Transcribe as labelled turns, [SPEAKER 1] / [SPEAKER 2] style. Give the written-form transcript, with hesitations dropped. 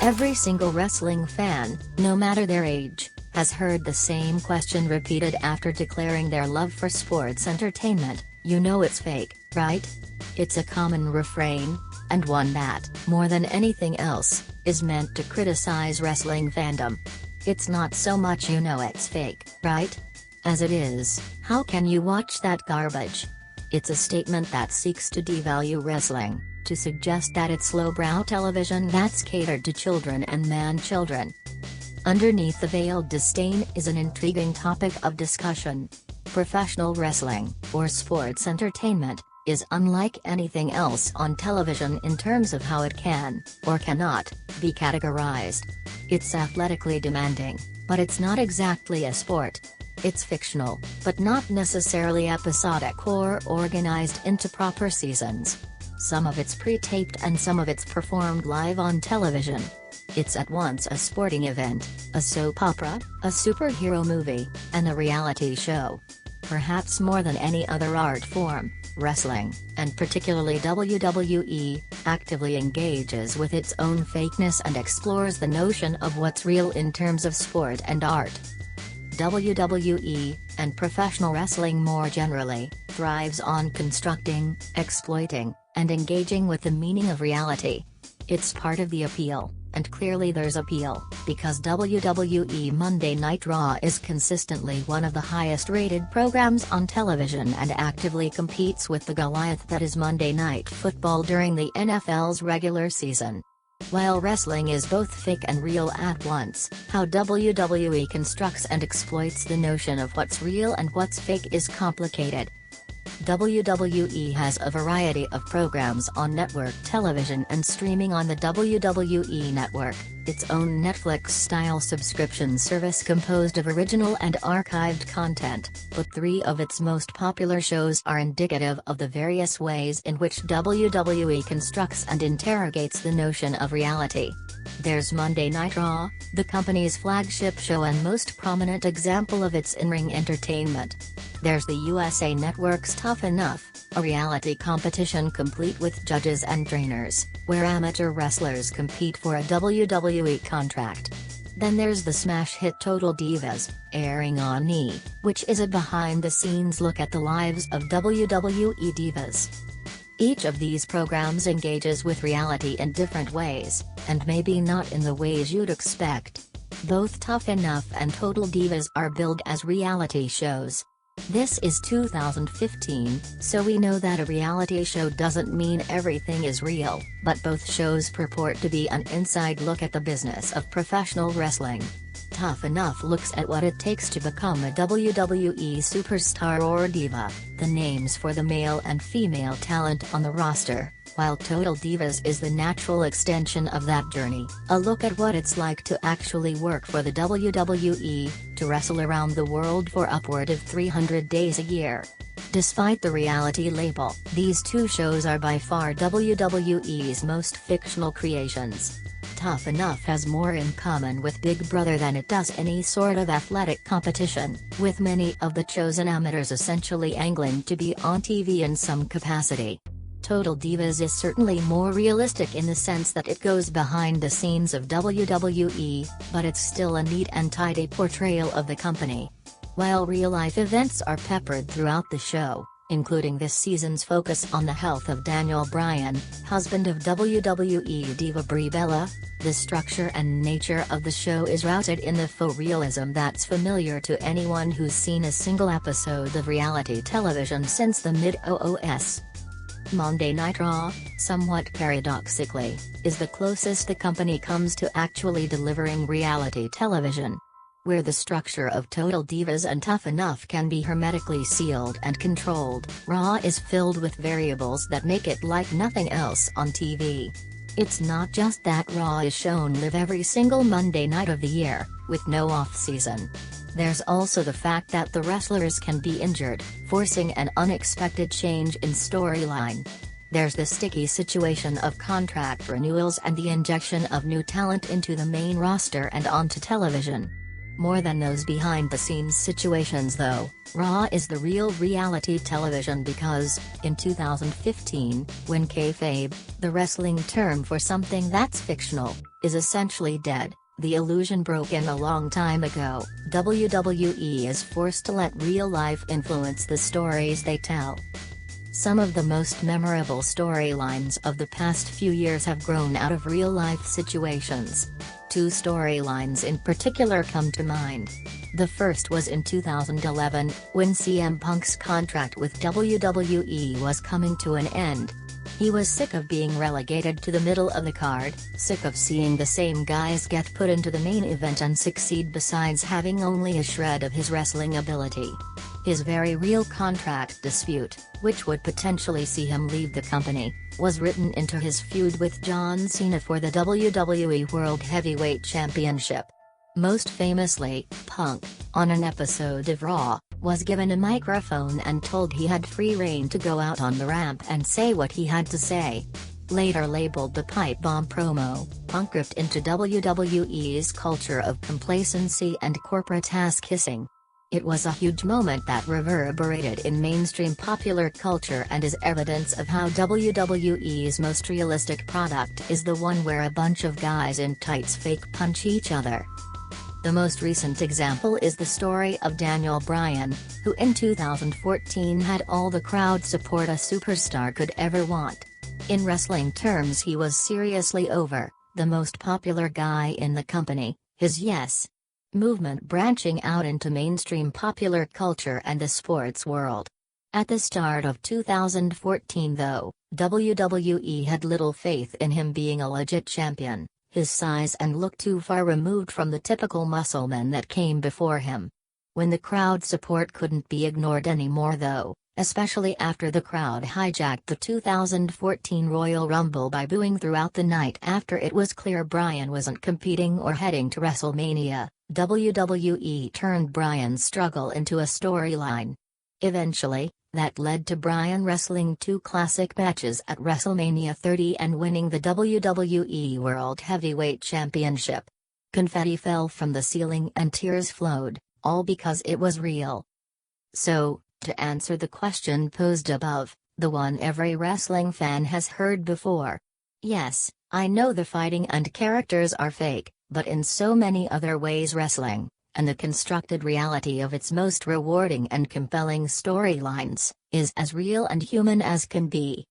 [SPEAKER 1] Every single wrestling fan, no matter their age, has heard the same question repeated after declaring their love for sports entertainment: you know it's fake, right? It's a common refrain, and one that, more than anything else, is meant to criticize wrestling fandom. It's not so much you know it's fake, right? As it is, how can you watch that garbage? It's a statement that seeks to devalue wrestling, to suggest that it's lowbrow television that's catered to children and man-children. Underneath the veiled disdain is an intriguing topic of discussion. Professional wrestling, or sports entertainment, is unlike anything else on television in terms of how it can, or cannot, be categorized. It's athletically demanding, but it's not exactly a sport. It's fictional, but not necessarily episodic or organized into proper seasons. Some of it's pre-taped and some of it's performed live on television. It's at once a sporting event, a soap opera, a superhero movie, and a reality show. Perhaps more than any other art form, wrestling, and particularly WWE, actively engages with its own fakeness and explores the notion of what's real in terms of sport and art. WWE, and professional wrestling more generally, thrives on constructing, exploiting, and engaging with the meaning of reality. It's part of the appeal, and clearly there's appeal, because WWE Monday Night Raw is consistently one of the highest-rated programs on television and actively competes with the Goliath that is Monday Night Football during the NFL's regular season. While wrestling is both fake and real at once, how WWE constructs and exploits the notion of what's real and what's fake is complicated. WWE has a variety of programs on network television and streaming on the WWE Network, its own Netflix-style subscription service composed of original and archived content, but 3 of its most popular shows are indicative of the various ways in which WWE constructs and interrogates the notion of reality. There's Monday Night Raw, the company's flagship show and most prominent example of its in-ring entertainment. There's the USA Network's Tough Enough, a reality competition complete with judges and trainers, where amateur wrestlers compete for a WWE contract. Then there's the smash hit Total Divas, airing on E!, which is a behind-the-scenes look at the lives of WWE divas. Each of these programs engages with reality in different ways, and maybe not in the ways you'd expect. Both Tough Enough and Total Divas are billed as reality shows. This is 2015, so we know that a reality show doesn't mean everything is real, but both shows purport to be an inside look at the business of professional wrestling. Tough Enough looks at what it takes to become a WWE superstar or diva, the names for the male and female talent on the roster, while Total Divas is the natural extension of that journey, a look at what it's like to actually work for the WWE, to wrestle around the world for upward of 300 days a year. Despite the reality label, these 2 shows are by far WWE's most fictional creations. Tough Enough has more in common with Big Brother than it does any sort of athletic competition, with many of the chosen amateurs essentially angling to be on TV in some capacity. Total Divas is certainly more realistic in the sense that it goes behind the scenes of WWE, but it's still a neat and tidy portrayal of the company. While real-life events are peppered throughout the show, including this season's focus on the health of Daniel Bryan, husband of WWE diva Brie Bella, the structure and nature of the show is rooted in the faux realism that's familiar to anyone who's seen a single episode of reality television since the mid-00s. Monday Night Raw, somewhat paradoxically, is the closest the company comes to actually delivering reality television. Where the structure of Total Divas and Tough Enough can be hermetically sealed and controlled, Raw is filled with variables that make it like nothing else on TV. It's not just that Raw is shown live every single Monday night of the year, with no off-season. There's also the fact that the wrestlers can be injured, forcing an unexpected change in storyline. There's the sticky situation of contract renewals and the injection of new talent into the main roster and onto television. More than those behind-the-scenes situations though, Raw is the real reality television because, in 2015, when kayfabe, the wrestling term for something that's fictional, is essentially dead. The illusion broken a long time ago. WWE is forced to let real life influence the stories they tell. Some of the most memorable storylines of the past few years have grown out of real-life situations. Two storylines in particular come to mind. The first was in 2011, when CM Punk's contract with WWE was coming to an end. He was sick of being relegated to the middle of the card, sick of seeing the same guys get put into the main event and succeed besides having only a shred of his wrestling ability. His very real contract dispute, which would potentially see him leave the company, was written into his feud with John Cena for the WWE World Heavyweight Championship. Most famously, Punk, on an episode of Raw, was given a microphone and told he had free rein to go out on the ramp and say what he had to say. Later labeled the pipe bomb promo, Punk ripped into WWE's culture of complacency and corporate ass-kissing. It was a huge moment that reverberated in mainstream popular culture and is evidence of how WWE's most realistic product is the one where a bunch of guys in tights fake punch each other. The most recent example is the story of Daniel Bryan, who in 2014 had all the crowd support a superstar could ever want. In wrestling terms, he was seriously over, the most popular guy in the company, his Yes movement branching out into mainstream popular culture and the sports world. At the start of 2014 though, WWE had little faith in him being a legit champion, his size and look too far removed from the typical musclemen that came before him. When the crowd support couldn't be ignored anymore though, especially after the crowd hijacked the 2014 Royal Rumble by booing throughout the night after it was clear Bryan wasn't competing or heading to WrestleMania, WWE turned Bryan's struggle into a storyline. Eventually, that led to Bryan wrestling two classic matches at WrestleMania 30 and winning the WWE World Heavyweight Championship. Confetti fell from the ceiling and tears flowed, all because it was real. So, to answer the question posed above, the one every wrestling fan has heard before. Yes, I know the fighting and characters are fake, but in so many other ways wrestling, and the constructed reality of its most rewarding and compelling storylines, is as real and human as can be.